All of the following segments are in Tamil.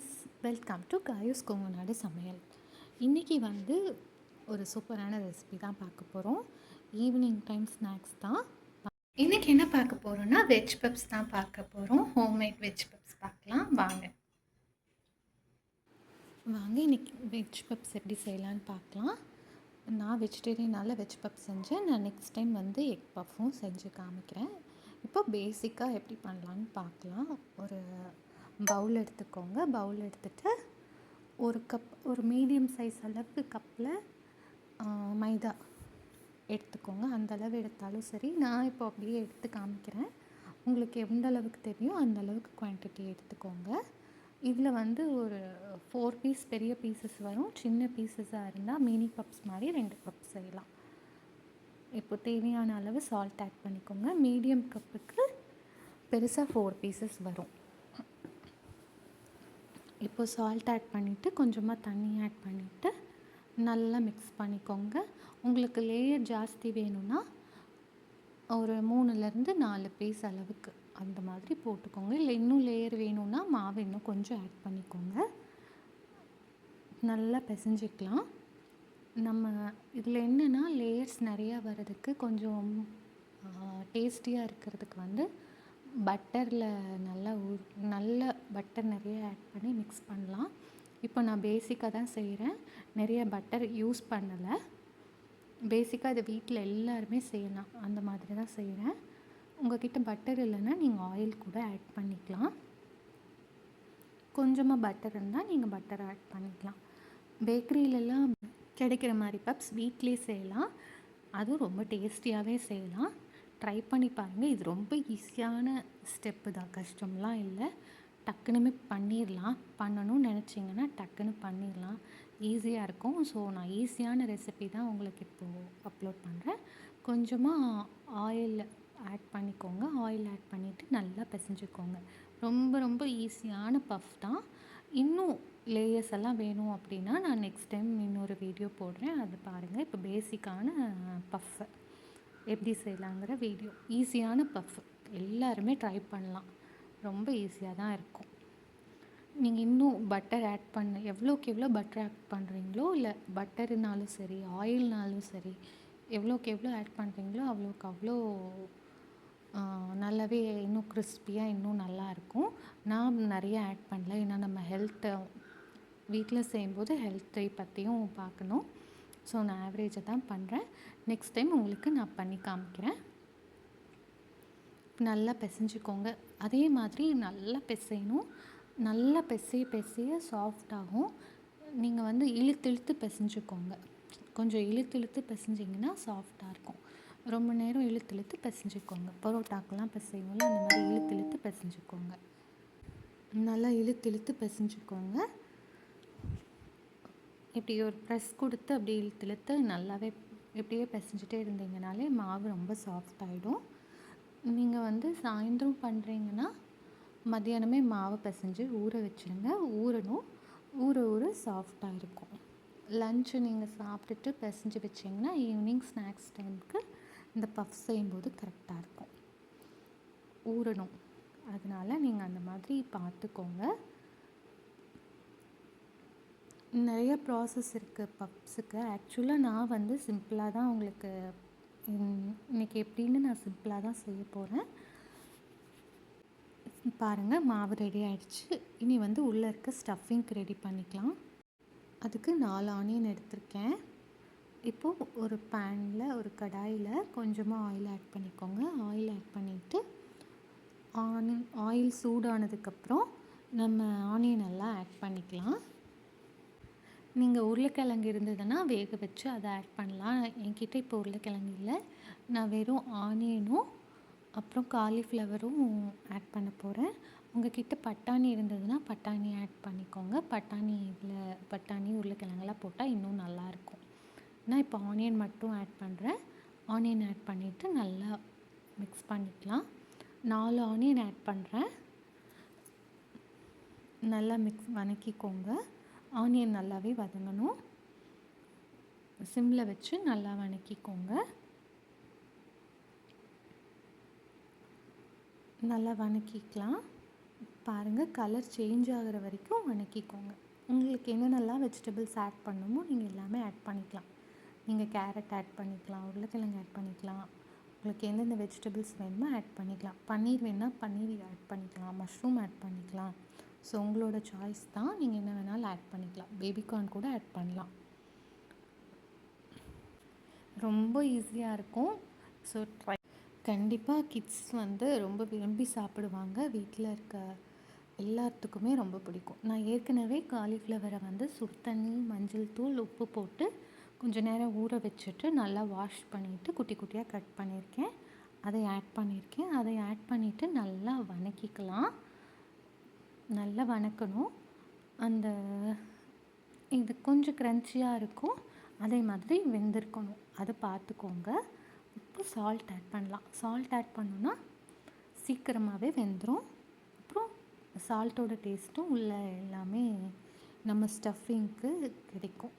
Friends, welcome to Kayu's Kongunadu சமையல். இன்றைக்கி வந்து ஒரு சூப்பரான ரெசிபி தான் பார்க்க போகிறோம். ஈவினிங் டைம் ஸ்நாக்ஸ் தான். இன்றைக்கி என்ன பார்க்க போகிறோன்னா வெஜ் பப்ஸ் தான் பார்க்க போகிறோம். ஹோம்மேட் வெஜ் பப்ஸ் பார்க்கலாம் வாங்க. இன்றைக்கி வெஜ் பப்ஸ் எப்படி செய்யலான்னு பார்க்கலாம். நான் வெஜிடேரியனால் வெஜ் பப் செஞ்சேன். நான் நெக்ஸ்ட் டைம் வந்து எக் பஃப்பும் செஞ்சு காமிக்கிறேன். இப்போ பேசிக்காக எப்படி பண்ணலான்னு பார்க்கலாம். ஒரு பவுல் எடுத்துக்கோங்க. பவுல் எடுத்துகிட்டு ஒரு மீடியம் சைஸ் அளவுக்கு கப்பில் மைதா எடுத்துக்கோங்க. அந்த அளவு எடுத்தாலும் சரி. நான் இப்போ அப்படியே எடுத்து காமிக்கிறேன். உங்களுக்கு எந்த அளவுக்கு தெரியும் அந்த அளவுக்கு குவான்டிட்டி எடுத்துக்கோங்க. இதில் வந்து ஒரு 4 பீஸ் பெரிய பீசஸ் வரும். சின்ன பீசஸாக இருந்தால் மினி பப்ஸ் மாதிரி 2 கப் செய்யலாம். இப்போ தேவையான அளவு சால்ட் ஆட் பண்ணிக்கோங்க. மீடியம் கப்புக்கு பெருசாக 4 பீசஸ் வரும். இப்போ சால்ட் ஆட் பண்ணிவிட்டு கொஞ்சமாக தண்ணி ஆட் பண்ணிவிட்டு நல்லா மிக்ஸ் பண்ணிக்கோங்க. உங்களுக்கு லேயர் ஜாஸ்தி வேணும்னா ஒரு 3லேருந்து 4 பீஸ் அளவுக்கு அந்த மாதிரி போட்டுக்கோங்க. இல்லை இன்னும் லேயர் வேணும்னா மாவு இன்னும் கொஞ்சம் ஆட் பண்ணிக்கோங்க. நல்லா பிசைஞ்சிக்கலாம். நம்ம இதில் என்னென்னா லேயர்ஸ் நிறையா வர்றதுக்கு கொஞ்சம் டேஸ்டியாக இருக்கிறதுக்கு வந்து பட்டரில் நல்ல பட்டர் நிறைய ஆட் பண்ணி மிக்ஸ் பண்ணலாம். இப்போ நான் பேசிக்காக தான் செய்கிறேன். நிறைய பட்டர் யூஸ் பண்ணலை. பேசிக்காக இதை வீட்டில் எல்லாருமே செய்யலாம். அந்த மாதிரி தான் செய்கிறேன். உங்கள்கிட்ட பட்டர் இல்லைன்னா நீங்கள் ஆயில் கூட ஆட் பண்ணிக்கலாம். கொஞ்சமாக பட்டர் இருந்தால் நீங்கள் பட்டர் ஆட் பண்ணிக்கலாம். பேக்கரியிலலாம் கிடைக்கிற மாதிரி பப்ஸ் வீட்டிலே செய்யலாம். அதுவும் ரொம்ப டேஸ்டியாகவே செய்யலாம். ட்ரை பண்ணி பாருங்கள். இது ரொம்ப ஈஸியான ஸ்டெப்பு தான், கஷ்டம்லாம் இல்லை. டக்குனுமே பண்ணிடலாம். பண்ணணும்னு நினச்சிங்கன்னா டக்குன்னு பண்ணிடலாம். ஈஸியாக இருக்கும். ஸோ நான் ஈஸியான ரெசிபி தான் உங்களுக்கு இப்போது அப்லோட் பண்ணுறேன். கொஞ்சமாக ஆயில் ஆட் பண்ணிக்கோங்க. ஆயில் ஆட் பண்ணிவிட்டு நல்லா பிசைஞ்சுக்கோங்க. ரொம்ப ரொம்ப ஈஸியான பஃப் தான். இன்னும் லேயர்ஸ் எல்லாம் வேணும் அப்படின்னா நான் நெக்ஸ்ட் டைம் இன்னொரு வீடியோ போடுறேன், அது பாருங்கள். இப்போ பேசிக்கான பஃப்பை எப்படி செய்யலாங்கிற வீடியோ. ஈஸியான பஃப் எல்லாருமே ட்ரை பண்ணலாம். ரொம்ப ஈஸியாக தான் இருக்கும். நீங்கள் இன்னும் பட்டர் ஆட் எவ்வளோக்கு எவ்வளோ பட்டர் ஆட் பண்ணுறீங்களோ, இல்லை பட்டருனாலும் சரி ஆயில்னாலும் சரி, எவ்வளோக்கு எவ்வளோ ஆட் பண்ணுறீங்களோ அவ்வளோக்கு அவ்வளோ நல்லாவே இன்னும் கிறிஸ்பியாக இன்னும் நல்லாயிருக்கும். நான் நிறைய ஆட் பண்ணல. ஏன்னா நம்ம வீட்டில் செய்யும்போது ஹெல்த்தை பற்றியும் பார்க்கணும். ஸோ நான் ஆவரேஜை தான் பண்ணுறேன். நெக்ஸ்ட் டைம் உங்களுக்கு நான் பண்ணி காமிக்கிறேன். நல்லா பிசைஞ்சிக்கோங்க. அதே மாதிரி நல்லா பிசையணும். நல்லா பிசைய சாஃப்டாகும். நீங்கள் வந்து இழுத்து பிசைஞ்சிக்கோங்க. கொஞ்சம் இழுத்து பிசைஞ்சிங்கன்னா சாஃப்டாக இருக்கும். ரொம்ப நேரம் இழுத்து பிசைஞ்சிக்கோங்க. பரோட்டாக்கெல்லாம் பிசைவோம்ல, அந்த மாதிரி இழுத்து பிசைஞ்சிக்கோங்க. நல்லா இழுத்து பிசைஞ்சிக்கோங்க. இப்படி ஒரு ப்ரெஸ் கொடுத்து அப்படி இழுத்து நல்லாவே இப்படியே பிசைஞ்சிட்டே இருந்தீங்கனாலே மாவு ரொம்ப சாஃப்ட் ஆகிடும். நீங்கள் வந்து சாயந்தரம் பண்ணுறீங்கன்னா மத்தியானமே மாவு பிசைஞ்சு ஊற வச்சுருங்க. ஊற சாஃப்டாக இருக்கும். லஞ்சு நீங்கள் சாப்பிட்டுட்டு பிசைஞ்சு வச்சிங்கன்னா ஈவினிங் ஸ்நாக்ஸ் டைமுக்கு இந்த பஃப் செய்யும்போது கரெக்டாக இருக்கும். ஊறணும். அதனால் நீங்கள் அந்த மாதிரி பார்த்துக்கோங்க. நிறைய ப்ராசஸ் இருக்குது பப்ஸுக்கு. ஆக்சுவலாக நான் வந்து சிம்பிளாக தான் உங்களுக்கு இன்றைக்கி எப்படின்னு நான் சிம்பிளாக தான் செய்ய போகிறேன். பாருங்கள், மாவு ரெடி ஆகிடுச்சு. இனி வந்து உள்ளே இருக்க ஸ்டஃபிங்க்கு ரெடி பண்ணிக்கலாம். அதுக்கு 4 ஆனியன் எடுத்திருக்கேன். இப்போது ஒரு பேனில் ஒரு கடாயில் கொஞ்சமாக ஆயில் ஆட் பண்ணிக்கோங்க. ஆயில் ஆட் பண்ணிவிட்டு ஆயில் சூடானதுக்கப்புறம் நம்ம ஆனியன் எல்லாம் ஆட் பண்ணிக்கலாம். நீங்கள் உருளைக்கிழங்கு இருந்ததுன்னா வேக வச்சு அதை ஆட் பண்ணலாம். என்கிட்ட இப்போ உருளைக்கிழங்கு இல்லை. நான் வெறும் ஆனியனும் அப்புறம் காலிஃப்ளவரும் ஆட் பண்ண போகிறேன். உங்கள் கிட்ட பட்டாணி இருந்ததுன்னா பட்டாணி ஆட் பண்ணிக்கோங்க. பட்டாணி உருளைக்கிழங்கெல்லாம் போட்டால் இன்னும் நல்லாயிருக்கும். நான் இப்போ ஆனியன் மட்டும் ஆட் பண்ணுறேன். ஆனியன் ஆட் பண்ணிவிட்டு நல்லா மிக்ஸ் பண்ணிக்கலாம். 4 ஆனியன் ஆட் பண்ணுறேன். நல்லா வதக்கிக்கோங்க. ஆனியன் நல்லாவே வதங்கணும். சிம்மில் வச்சு நல்லா வதக்கிக்கோங்க. நல்லா வதக்கிக்கலாம். பாருங்கள் கலர் சேஞ்ச் ஆகிற வரைக்கும் வணக்கிக்கோங்க. உங்களுக்கு என்னென்னலாம் வெஜிடபிள்ஸ் ஆட் பண்ணணுமோ நீங்கள் எல்லாமே ஆட் பண்ணிக்கலாம். நீங்கள் கேரட் ஆட் பண்ணிக்கலாம், உருளைக்கிழங்கு ஆட் பண்ணிக்கலாம், உங்களுக்கு எந்தெந்த வெஜிடபிள்ஸ் வேணுமோ ஆட் பண்ணிக்கலாம். பன்னீர் வேணால் பன்னீர் ஆட் பண்ணிக்கலாம், மஷ்ரூம் ஆட் பண்ணிக்கலாம். ஸோ உங்களோட சாய்ஸ் தான், நீங்கள் என்ன வேணாலும் ஆட் பண்ணிக்கலாம். பேபிகார்ன் கூட ஆட் பண்ணலாம். ரொம்ப ஈஸியாக இருக்கும். ஸோ கண்டிப்பாக கிட்ஸ் வந்து ரொம்ப விரும்பி சாப்பிடுவாங்க. வீட்டில் இருக்க எல்லாத்துக்குமே ரொம்ப பிடிக்கும். நான் ஏற்கனவே காலிஃப்ளவரை வந்து சுடு தண்ணி, மஞ்சள் தூள், உப்பு போட்டு கொஞ்சம் நேரம் ஊற வச்சுட்டு நல்லா வாஷ் பண்ணிவிட்டு குட்டி குட்டியாக கட் பண்ணியிருக்கேன். அதை ஆட் பண்ணியிருக்கேன். அதை ஆட் பண்ணிவிட்டு நல்லா வணக்கிக்கலாம். நல்லா வணக்கணும். அந்த இது கொஞ்சம் க்ரன்ச்சியாக இருக்கும், அதே மாதிரி வெந்திருக்கணும், அதை பார்த்துக்கோங்க. இப்போ சால்ட் ஆட் பண்ணலாம். சால்ட் ஆட் பண்ணோன்னா சீக்கிரமாகவே வெந்துடும். அப்புறம் சால்ட்டோட டேஸ்ட்டும் உள்ள எல்லாமே நம்ம ஸ்டஃபிங்க்கு கிடைக்கும்.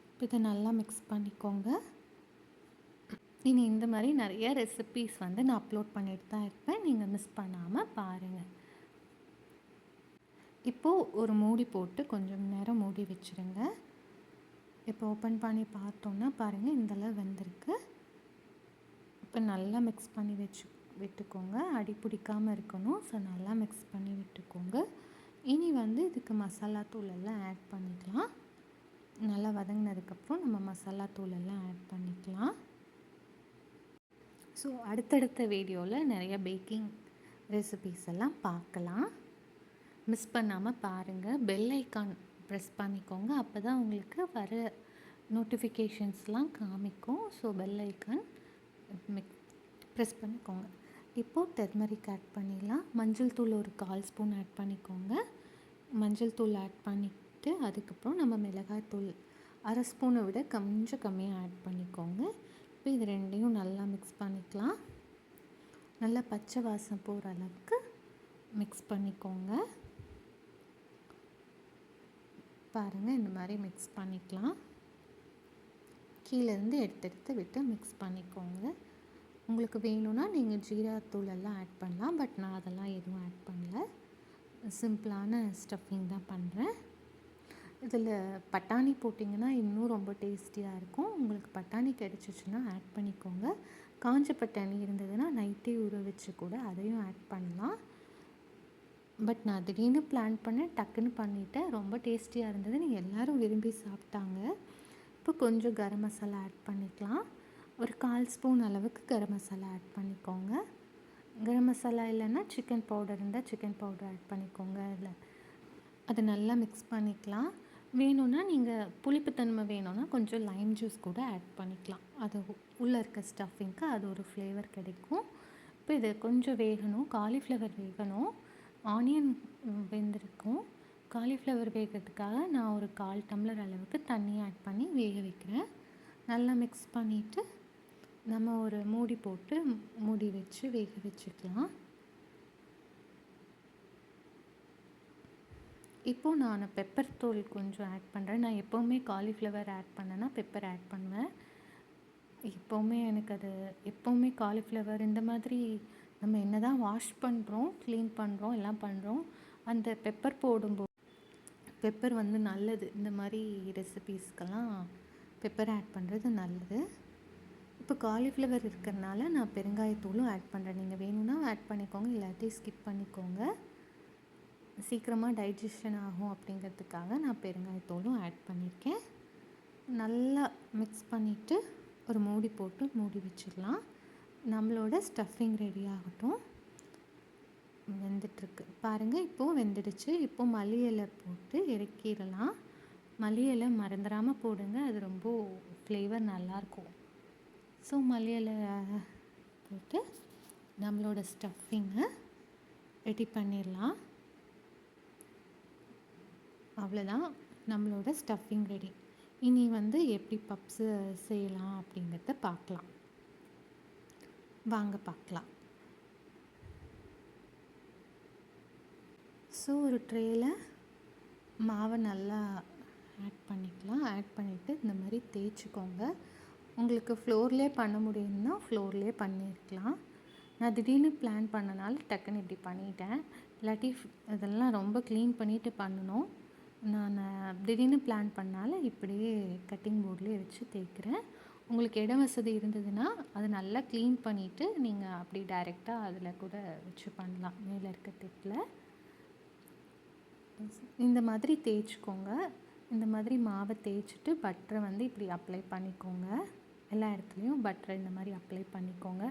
இப்போ இதை நல்லா மிக்ஸ் பண்ணிக்கோங்க. இனி இந்த மாதிரி நிறைய ரெசிபீஸ் வந்து நான் அப்லோட் பண்ணிட்டு தான் இருப்பேன். நீங்கள் மிஸ் பண்ணாமல் பாருங்கள். இப்போது ஒரு மூடி போட்டு கொஞ்சம் நேரம் மூடி வச்சுருங்க. இப்போ ஓப்பன் பண்ணி பார்த்தோன்னா பாருங்கள் இந்தளவு வெந்திருக்கு. இப்போ நல்லா மிக்ஸ் பண்ணி விட்டுக்கோங்க. அடி பிடிக்காமல் இருக்கணும். ஸோ நல்லா மிக்ஸ் பண்ணி விட்டுக்கோங்க. இனி வந்து இதுக்கு மசாலா தூள் எல்லாம் ஆட் பண்ணிக்கலாம். நல்லா வதங்கினதுக்கப்புறம் நம்ம மசாலா தூள் எல்லாம் ஆட் பண்ணிக்கலாம். ஸோ அடுத்தடுத்த வீடியோவில் நிறைய பேக்கிங் ரெசிபீஸ் எல்லாம் பார்க்கலாம். மிஸ் பண்ணாமல் பாருங்கள். பெல் ஐக்கான் ப்ரெஸ் பண்ணிக்கோங்க. அப்போ தான் உங்களுக்கு வர நோட்டிஃபிகேஷன்ஸ்லாம் காமிக்கும். ஸோ பெல் ஐக்கான் ப்ரெஸ் பண்ணிக்கோங்க. இப்போது டர்மரிக் ஆட் பண்ணிடலாம். மஞ்சள் தூள் ஒரு 1/4 ஸ்பூன் ஆட் பண்ணிக்கோங்க. மஞ்சள் தூள் ஆட் பண்ணிவிட்டு அதுக்கப்புறம் நம்ம மிளகாய் தூள் 1/2 ஸ்பூனை விட கொஞ்சம் கம்மியாக ஆட் பண்ணிக்கோங்க. இப்போ இது ரெண்டையும் நல்லா மிக்ஸ் பண்ணிக்கலாம். நல்லா பச்சை வாசம் போகிற அளவுக்கு மிக்ஸ் பண்ணிக்கோங்க. பாருங்கள் இந்த மாதிரி மிக்ஸ் பண்ணிக்கலாம். கீழேருந்து எடுத்து விட்டு மிக்ஸ் பண்ணிக்கோங்க. உங்களுக்கு வேணும்னா நீங்கள் ஜீராத்தூள் எல்லாம் ஆட் பண்ணலாம். பட் நான் அதெல்லாம் எதுவும் ஆட் பண்ணல. சிம்பிளான ஸ்டஃபிங் தான் பண்ணுறேன். இதில் பட்டாணி போட்டிங்கன்னா இன்னும் ரொம்ப டேஸ்டியாக இருக்கும். உங்களுக்கு பட்டாணி கிடச்சிச்சின்னா ஆட் பண்ணிக்கோங்க. காஞ்ச பட்டாணி இருந்ததுன்னா நைட்டே ஊற வச்சு கூட அதையும் ஆட் பண்ணலாம். பட் நான் திடீர்னு பிளான் பண்ணேன், டக்குன்னு பண்ணிவிட்டேன். ரொம்ப டேஸ்டியாக இருந்தது, நீங்கள் எல்லோரும் விரும்பி சாப்பிட்டாங்க. இப்போ கொஞ்சம் கரம் மசாலா ஆட் பண்ணிக்கலாம். ஒரு 1/4 ஸ்பூன் அளவுக்கு கரம் மசாலா ஆட் பண்ணிக்கோங்க. கரம் மசாலா இல்லைன்னா சிக்கன் பவுடர் இருந்தால் சிக்கன் பவுடர் ஆட் பண்ணிக்கோங்க. இல்லை அதை நல்லா மிக்ஸ் பண்ணிக்கலாம். வேணும்னா நீங்கள் புளிப்புத்தன்மை வேணும்னா கொஞ்சம் லைம் ஜூஸ் கூட ஆட் பண்ணிக்கலாம். அது உள்ளே இருக்க ஸ்டஃபிங்க்கு அது ஒரு ஃப்ளேவர் கிடைக்கும். இப்போ இது கொஞ்சம் வேகணும். காலிஃப்ளவர் வேகணும். ஆனியன் வெந்திருக்கும். காலிஃப்ளவர் வேகிறதுக்காக நான் ஒரு 1/4 டம்ளர் அளவுக்கு தண்ணி ஆட் பண்ணி வேக வைக்கிறேன். நல்லா மிக்ஸ் பண்ணிவிட்டு நம்ம ஒரு மூடி போட்டு மூடி வச்சு வேக வச்சுக்கலாம். இப்போது நான் பெப்பர் தூள் கொஞ்சம் ஆட் பண்ணுறேன். நான் எப்போவுமே காலிஃப்ளவர் ஆட் பண்ணேன்னா பெப்பர் ஆட் பண்ணுவேன். எப்போவுமே எனக்கு அது எப்போவுமே காலிஃப்ளவர் இந்த மாதிரி நம்ம என்ன தான் வாஷ் பண்ணுறோம், க்ளீன் பண்ணுறோம், எல்லாம் பண்ணுறோம், அந்த பெப்பர் போடும்போது பெப்பர் வந்து நல்லது. இந்த மாதிரி ரெசிபீஸ்க்கெல்லாம் பெப்பர் ஆட் பண்ணுறது நல்லது. இப்போ காலிஃப்ளவர் இருக்கிறதுனால நான் பெருங்காயத்தூளும் ஆட் பண்ணுறேன். நீங்கள் வேணும்னா ஆட் பண்ணிக்கோங்க, இல்லாட்டி ஸ்கிப் பண்ணிக்கோங்க. சீக்கிரமாக டைஜஷன் ஆகும் அப்படிங்கிறதுக்காக நான் பெருங்காயத்தூளும் ஆட் பண்ணியிருக்கேன். நல்லா மிக்ஸ் பண்ணிவிட்டு ஒரு மூடி போட்டு மூடி வச்சிடலாம். நம்மளோட ஸ்டஃபிங் ரெடி ஆகட்டும். வெந்துட்டுருக்கு பாருங்கள். இப்போது வெந்துடுச்சு. இப்போது மல்லி இலை போட்டு இறக்கிடலாம். மல்லி இலை மறந்துடாமல் போடுங்க, அது ரொம்ப ஃப்ளேவர் நல்லாயிருக்கும். ஸோ மல்லி இலை போட்டு நம்மளோட ஸ்டஃபிங்கை ரெடி பண்ணிடலாம். அவ்வளோதான், நம்மளோட ஸ்டஃபிங் ரெடி. இனி வந்து எப்படி பப்ஸு செய்யலாம் அப்படிங்கிறத பார்க்கலாம். வாங்க பார்க்கலாம். ஸோ ஒரு ட்ரேயில் மாவை நல்லா ஆட் பண்ணிக்கலாம். ஆட் பண்ணிவிட்டு இந்த மாதிரி தேய்ச்சிக்கோங்க. உங்களுக்கு ஃப்ளோர்லேயே பண்ண முடியும்னா ஃப்ளோர்லேயே பண்ணியிருக்கலாம். நான் திடீர்னு பிளான் பண்ணனால டக்குன்னு இப்படி பண்ணிட்டேன். இல்லாட்டி இதெல்லாம் ரொம்ப க்ளீன் பண்ணிவிட்டு பண்ணணும். நான் திடீர்னு பிளான் பண்ணால இப்படியே கட்டிங் போர்ட்லேயே வச்சு தேய்க்கிறேன். உங்களுக்கு இட வசதி இருந்ததுன்னா அது நல்லா க்ளீன் பண்ணிவிட்டு நீங்கள் அப்படி டைரெக்டாக அதில் கூட வச்சு பண்ணலாம். மேலே இருக்க டிப்பில் இந்த மாதிரி தேய்ச்சிக்கோங்க. இந்த மாதிரி மாவை தேய்ச்சிட்டு பட்டரை வந்து இப்படி அப்ளை பண்ணிக்கோங்க. எல்லா இடத்துலையும் பட்டரை இந்த மாதிரி அப்ளை பண்ணிக்கோங்க.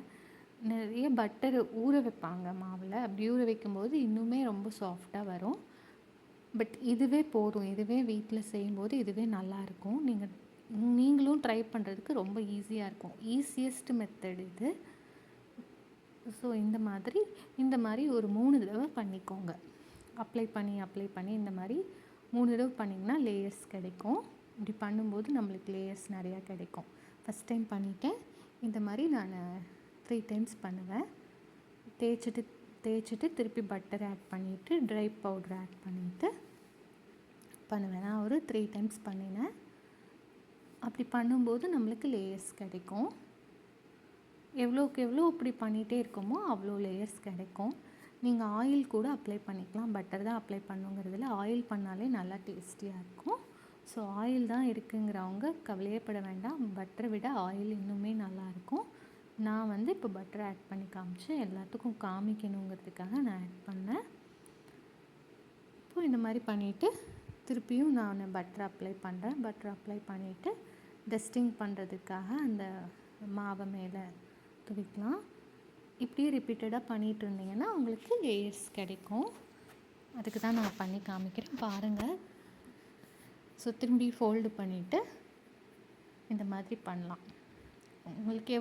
நிறைய பட்டர் ஊற வைப்பாங்க மாவில். அப்படி ஊற வைக்கும்போது இன்னுமே ரொம்ப சாஃப்டாக வரும். பட் இதுவே போதும். இதுவே வீட்டில் செய்யும்போது இதுவே நல்லாயிருக்கும். நீங்களும் ட்ரை பண்ணுறதுக்கு ரொம்ப ஈஸியாக இருக்கும். ஈஸியஸ்ட் மெத்தட் இது. ஸோ இந்த மாதிரி ஒரு 3 தடவை பண்ணிக்கோங்க. அப்ளை பண்ணி இந்த மாதிரி 3 தடவை பண்ணிங்கன்னா லேயர்ஸ் கிடைக்கும். இப்படி பண்ணும்போது நம்மளுக்கு லேயர்ஸ் நிறையா கிடைக்கும். ஃபஸ்ட் டைம் பண்ணிவிட்டேன். இந்த மாதிரி நான் 3 டைம்ஸ் பண்ணுவேன். தேய்ச்சிட்டு திருப்பி பட்டர் ஆட் பண்ணிவிட்டு ட்ரை பவுடர் ஆட் பண்ணிவிட்டு பண்ணுவேன். நான் ஒரு 3 டைம்ஸ் பண்ணினேன். அப்படி பண்ணும்போது நம்மளுக்கு லேயர்ஸ் கிடைக்கும். எவ்வளோக்கு எவ்வளோ இப்படி பண்ணிகிட்டே இருக்கோமோ அவ்வளோ லேயர்ஸ் கிடைக்கும். நீங்கள் ஆயில் கூட அப்ளை பண்ணிக்கலாம். பட்டர் தான் அப்ளை பண்ணுங்கிறதுல ஆயில் பண்ணாலே நல்லா டேஸ்டியாக இருக்கும். ஸோ ஆயில் தான் இருக்குங்கிறவங்க கவலையே பட வேண்டாம். பட்டரை விட ஆயில் இன்னுமே நல்லாயிருக்கும். நான் வந்து இப்போ பட்டர் ஆட் பண்ணி காமிச்சேன். எல்லாத்துக்கும் காமிக்கணுங்கிறதுக்காக நான் ஆட் பண்ணேன். இப்போது இந்த மாதிரி பண்ணிவிட்டு திருப்பியும் நான் பட்டர் அப்ளை பண்ணுறேன். பட்டர் அப்ளை பண்ணிவிட்டு டஸ்டிங் பண்ணுறதுக்காக அந்த மாவை மேலே துவைக்கலாம். இப்படியே ரிப்பீட்டடாக பண்ணிகிட்டு இருந்தீங்கன்னா உங்களுக்கு லேயர்ஸ் கிடைக்கும். அதுக்கு தான் நான் பண்ணி காமிக்கிறேன், பாருங்கள். ஸோ திரும்பி ஃபோல்டு பண்ணிவிட்டு இந்த மாதிரி பண்ணலாம். உங்களுக்கு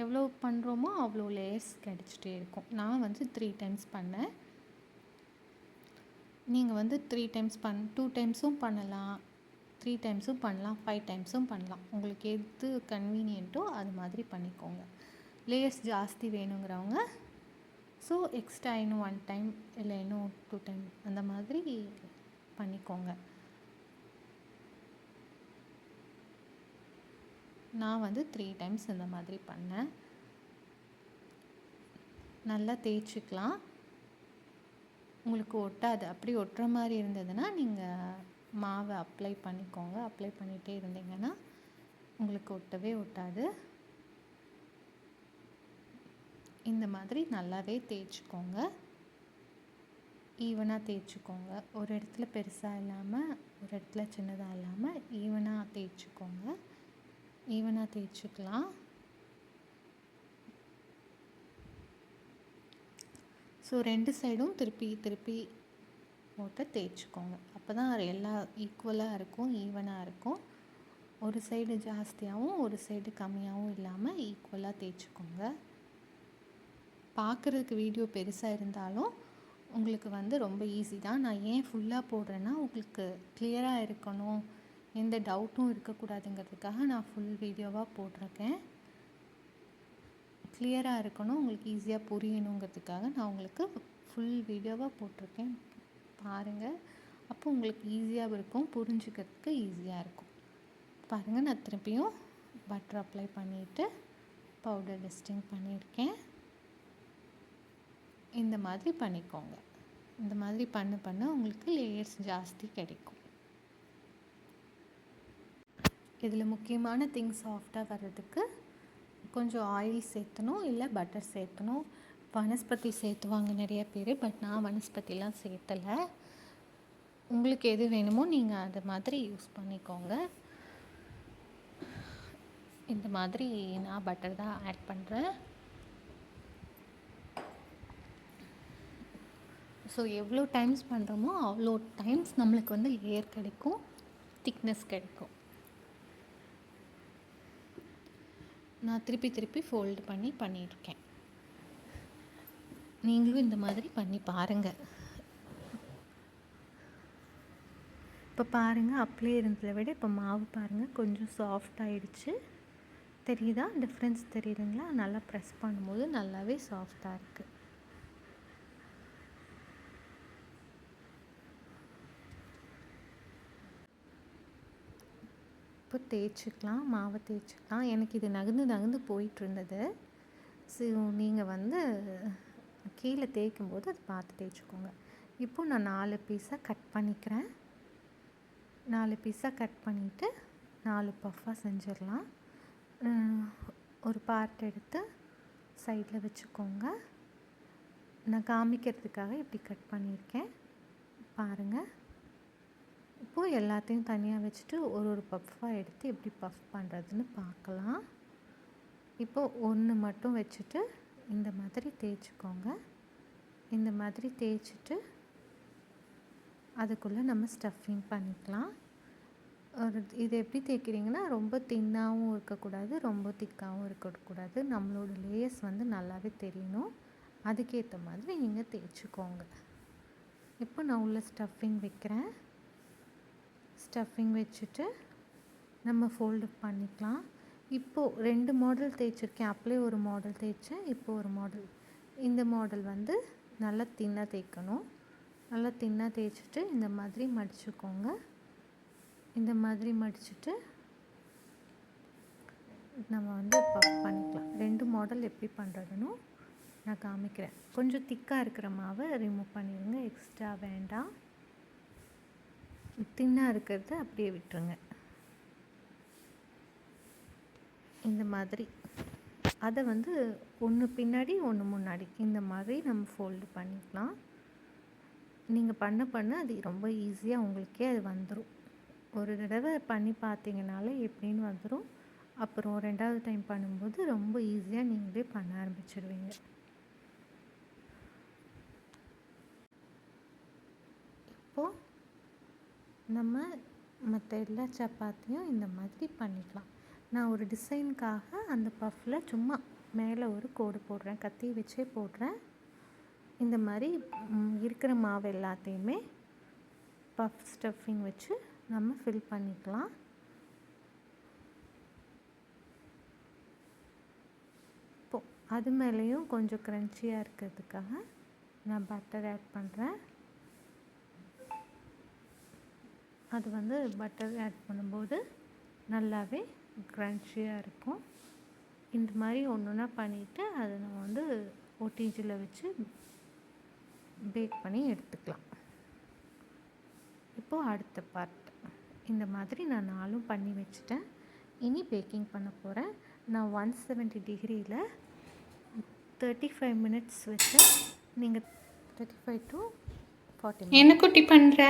எவ்வளோ பண்ணுறோமோ அவ்வளோ லேயர்ஸ் கிடச்சிட்டே இருக்கும். நான் வந்து 3 டைம்ஸ் பண்ணேன். நீங்கள் வந்து 3 டைம்ஸ் 2 டைம்ஸும் பண்ணலாம், 3 டைம்ஸும் பண்ணலாம், 5 டைம்ஸும் பண்ணலாம். உங்களுக்கு எது கன்வீனியன்ட்டோ அது மாதிரி பண்ணிக்கோங்க. லேயர்ஸ் ஜாஸ்தி வேணுங்கிறவங்க ஸோ எக்ஸ்ட்ரா இன்னும் 1 டைம் இல்லை இன்னும் 2 டைம் அந்த மாதிரி பண்ணிக்கோங்க. நான் வந்து 3 டைம்ஸ் இந்த மாதிரி பண்ணேன். நல்லா தேய்ச்சிக்கலாம். உங்களுக்கு ஒட்டாது. அப்படி ஒட்டுற மாதிரி இருந்ததுன்னா நீங்கள் மாவை அப்ளை பண்ணிக்கோங்க. அப்ளை பண்ணிகிட்டே இருந்தீங்கன்னா உங்களுக்கு ஒட்டவே ஒட்டாது. இந்த மாதிரி நல்லாவே தேய்ச்சிக்கோங்க. ஈவனாக தேய்ச்சிக்கோங்க. ஒரு இடத்துல பெருசாக இல்லாமல் ஒரு இடத்துல சின்னதாக இல்லாமல் ஈவனாக தேய்ச்சிக்கோங்க. ஈவனாக தேய்ச்சிக்கலாம். ஸோ 2 சைடும் திருப்பி போட்டு தேய்ச்சிக்கோங்க. அப்போ தான் எல்லாம் ஈக்குவலாக இருக்கும், ஈவனாக இருக்கும். ஒரு சைடு ஜாஸ்தியாகவும் ஒரு சைடு கம்மியாகவும் இல்லாமல் ஈக்குவலாக தேய்ச்சிக்கோங்க. பார்க்குறதுக்கு வீடியோ பெருசாக இருந்தாலும் உங்களுக்கு வந்து ரொம்ப ஈஸி தான். நான் ஏன் ஃபுல்லாக போடுறேன்னா உங்களுக்கு கிளியராக இருக்கணும், எந்த டவுட்டும் இருக்கக்கூடாதுங்கிறதுக்காக நான் ஃபுல் வீடியோவாக போட்டிருக்கேன். கிளியராக இருக்கணும், உங்களுக்கு ஈஸியாக புரியணுங்கிறதுக்காக நான் உங்களுக்கு ஃபுல் வீடியோவாக போட்டிருக்கேன். பாருங்கள். அப்போ உங்களுக்கு ஈஸியாக இருக்கும், புரிஞ்சுக்கிறதுக்கு ஈஸியாக இருக்கும். பாருங்கள், நான் திருப்பியும் பட்டர் அப்ளை பண்ணிவிட்டு பவுடர் டஸ்டிங் பண்ணியிருக்கேன். இந்த மாதிரி பண்ணிக்கோங்க. இந்த மாதிரி பண்ண உங்களுக்கு லேயர்ஸ் ஜாஸ்தி கிடைக்கும். இதில் முக்கியமான திங்ஸ் சாஃப்டாக வர்றதுக்கு கொஞ்சம் ஆயில் சேர்த்தணும், இல்லை பட்டர் சேர்த்தணும். வனஸ்பதி சேர்த்துவாங்க நிறைய பேர். பட் நான் வனஸ்பதிலாம் சேர்த்தலை. உங்களுக்கு எது வேணுமோ நீங்கள் அது மாதிரி யூஸ் பண்ணிக்கோங்க. இந்த மாதிரி நான் பட்டர் தான் ஆட் பண்ணுறேன். ஸோ எவ்வளோ டைம்ஸ் பண்ணுறோமோ அவ்வளோ டைம்ஸ் நம்மளுக்கு வந்து லேயர் கிடைக்கும், திக்னஸ் கிடைக்கும். நான் திருப்பி ஃபோல்டு பண்ணியிருக்கேன். நீங்களும் இந்த மாதிரி பண்ணி பாருங்கள். இப்போ பாருங்கள், அப்படியே இருந்ததை விட இப்போ மாவு பாருங்கள் கொஞ்சம் சாஃப்ட் ஆகிடுச்சு. தெரியுதா டிஃப்ரென்ஸ்? தெரியுதுங்களா? நல்லா ப்ரெஸ் பண்ணும்போது நல்லாவே சாஃப்டாக இருக்குது. இப்போ தேய்ச்சிக்கலாம், மாவை தேய்ச்சிக்கலாம். எனக்கு இது நகர்ந்து போயிட்டு இருந்தது. ஸோ நீங்கள் வந்து கீழே தேய்க்கும்போது அது பார்த்து தேய்ச்சிக்கோங்க. இப்போது நான் 4 பீஸாக கட் பண்ணிக்கிறேன். 4 பீஸாக கட் பண்ணிவிட்டு 4 பஃப்பாக செஞ்சிடலாம். ஒரு பார்ட் எடுத்து சைடில் வச்சுக்கோங்க. நான் காமிக்கிறதுக்காக இப்படி கட் பண்ணியிருக்கேன், பாருங்கள். இப்போது எல்லாத்தையும் தனியாக வச்சுட்டு ஒரு பஃப்பாக எடுத்து எப்படி பஃப் பண்ணுறதுன்னு பார்க்கலாம். இப்போது ஒன்று மட்டும் வச்சுட்டு இந்த மாதிரி தேய்ச்சிக்கோங்க. இந்த மாதிரி தேய்ச்சிட்டு அதுக்குள்ளே நம்ம ஸ்டஃபிங் பண்ணிக்கலாம். இது எப்படி தேய்க்கிறீங்கன்னா, ரொம்ப தின்னாகவும் இருக்கக்கூடாது, ரொம்ப திக்காகவும் இருக்கக்கூடாது. நம்மளோட லேயர்ஸ் வந்து நல்லாவே தெரியணும். அதுக்கேற்ற மாதிரி நீங்கள் தேய்ச்சிக்கோங்க. இப்போ நான் உள்ள ஸ்டஃபிங் வைக்கிறேன். ஸ்டஃபிங் வச்சுட்டு நம்ம ஃபோல்டு பண்ணிக்கலாம். இப்போது 2 மாடல் தேய்ச்சிருக்கேன். அப்படியே ஒரு மாடல் தேய்ச்சேன், இப்போது ஒரு மாடல். இந்த மாடல் வந்து நல்லா தின்னாக தேய்க்கணும். நல்லா தின்னாக தேய்ச்சிட்டு இந்த மாதிரி மடிச்சுக்கோங்க. இந்த மாதிரி மடிச்சுட்டு நம்ம வந்து பஃப் பண்ணிக்கலாம். 2 மாடல் எப்படி பண்ணுறதுன்னு நான் காமிக்கிறேன். கொஞ்சம் திக்காக இருக்கிற மாவை ரிமூவ் பண்ணிடுங்க, எக்ஸ்ட்ரா வேண்டாம். தின்னாக இருக்கிறது அப்படியே விட்டுருங்க. இந்த மாதிரி அதை வந்து ஒன்று பின்னாடி ஒன்று முன்னாடி இந்த மாதிரி நம்ம ஃபோல்டு பண்ணிக்கலாம். நீங்கள் பண்ண அது ரொம்ப ஈஸியாக உங்களுக்கே அது வந்துடும். ஒரு தடவை பண்ணி பார்த்தீங்கனாலே எப்படின்னு வந்துடும். அப்புறம் 2வது டைம் பண்ணும்போது ரொம்ப ஈஸியாக நீங்களே பண்ண ஆரம்பிச்சிடுவீங்க. இப்போது நம்ம மற்ற எல்லா சப்பாத்தியும் இந்த மாதிரி பண்ணிக்கலாம். நான் ஒரு டிசைனுக்காக அந்த பஃப்பில் சும்மா மேலே ஒரு கோடு போடுறேன், கத்தி வச்சே போடுறேன். இந்த மாதிரி இருக்கிற மாவு எல்லாத்தையுமே பஃப் ஸ்டஃபிங் வச்சு நம்ம ஃபில் பண்ணிக்கலாம். இப்போது அது மேலேயும் கொஞ்சம் க்ரன்ச்சியாக இருக்கிறதுக்காக நான் பட்டர் ஆட் பண்ணுறேன். அது வந்து பட்டர் ஆட் பண்ணும்போது நல்லாவே க்ரன்ச்சியாக இருக்கும். இந்த மாதிரி ஒன்றுனா பண்ணிவிட்டு அதை நம்ம வந்து ஓடிஜியில் வச்சு பேக் பண்ணி எடுத்துக்கலாம். இப்போது அடுத்த பார்ட் இந்த மாதிரி நான் 4ம் பண்ணி வச்சுட்டேன். இனி பேக்கிங் பண்ண போகிறேன். நான் 170 டிகிரியில் 35 மினிட்ஸ் வச்சேன். நீங்கள் 35 to 40 minutes. என்ன குட்டி பண்ணுற?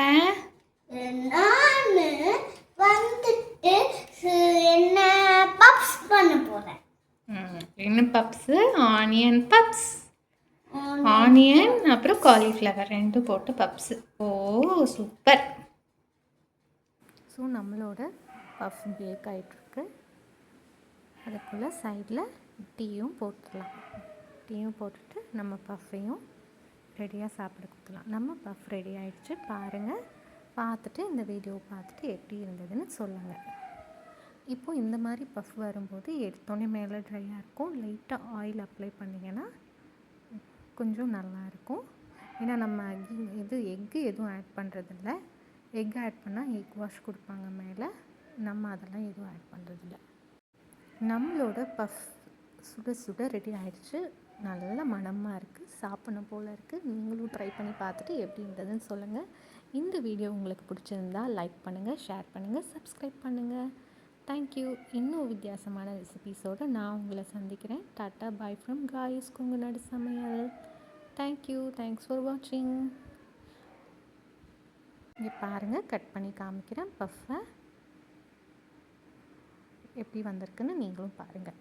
நான் வந்துட்டு என்ன பப்ஸ் பண்ண போகிறேன். என்ன பப்ஸு? Onion puffs. ஆனியன் அப்புறம் காலிஃப்ளவர் 2 போட்டு பப்ஸு. ஓ சூப்பர். ஸோ நம்மளோட பஃப் பேக் ஆகிட்டுருக்கு. அதுக்குள்ளே சைடில் டீயும் போட்டுடலாம். டீயும் போட்டுட்டு நம்ம பஃப்பையும் ரெடியாக சாப்பிட கொடுத்துலாம். நம்ம பஃப் ரெடி ஆகிடுச்சு, பாருங்கள். பார்த்துட்டு இந்த வீடியோ பார்த்துட்டு எப்படி இருந்ததுன்னு சொல்லுங்கள். இப்போது இந்த மாதிரி பஃப் வரும்போது எடுத்தோடனே மேலே ட்ரையாக இருக்கும். லைட்டாக ஆயில் அப்ளை பண்ணிங்கன்னா கொஞ்சம் நல்லாயிருக்கும். ஏன்னா நம்ம எக்கு எதுவும் ஆட் பண்ணுறதில்ல. எக் ஆட் பண்ணால் எக் வாஷ் கொடுப்பாங்க மேலே. நம்ம அதெல்லாம் எதுவும் ஆட் பண்ணுறதில்ல. நம்மளோட பஃப் சுட சுட ரெடி ஆகிடுச்சு. நல்ல மணமாக இருக்குது, சாப்பிடணும் போல் இருக்குது. நீங்களும் ட்ரை பண்ணி பார்த்துட்டு எப்படி இருந்ததுன்னு சொல்லுங்கள். இந்த வீடியோ உங்களுக்கு பிடிச்சிருந்தால் லைக் பண்ணுங்கள், ஷேர் பண்ணுங்கள், சப்ஸ்கிரைப் பண்ணுங்கள். தேங்க்யூ. இன்னும் வித்தியாசமான ரெசிபீஸோடு நான் உங்களை சந்திக்கிறேன். Tata bye from guys Kongunadu சமையல். தேங்க்யூ. தேங்க்ஸ் ஃபார் வாட்சிங். இங்கே பாருங்கள், கட் பண்ணி காமிக்கிறேன். பஃப்பை எப்படி வந்திருக்குன்னு நீங்களும் பாருங்கள்.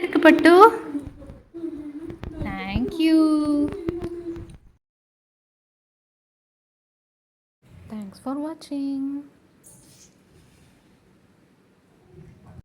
இருக்கு பட்டு. தேங்க்யூ. Thanks for watching.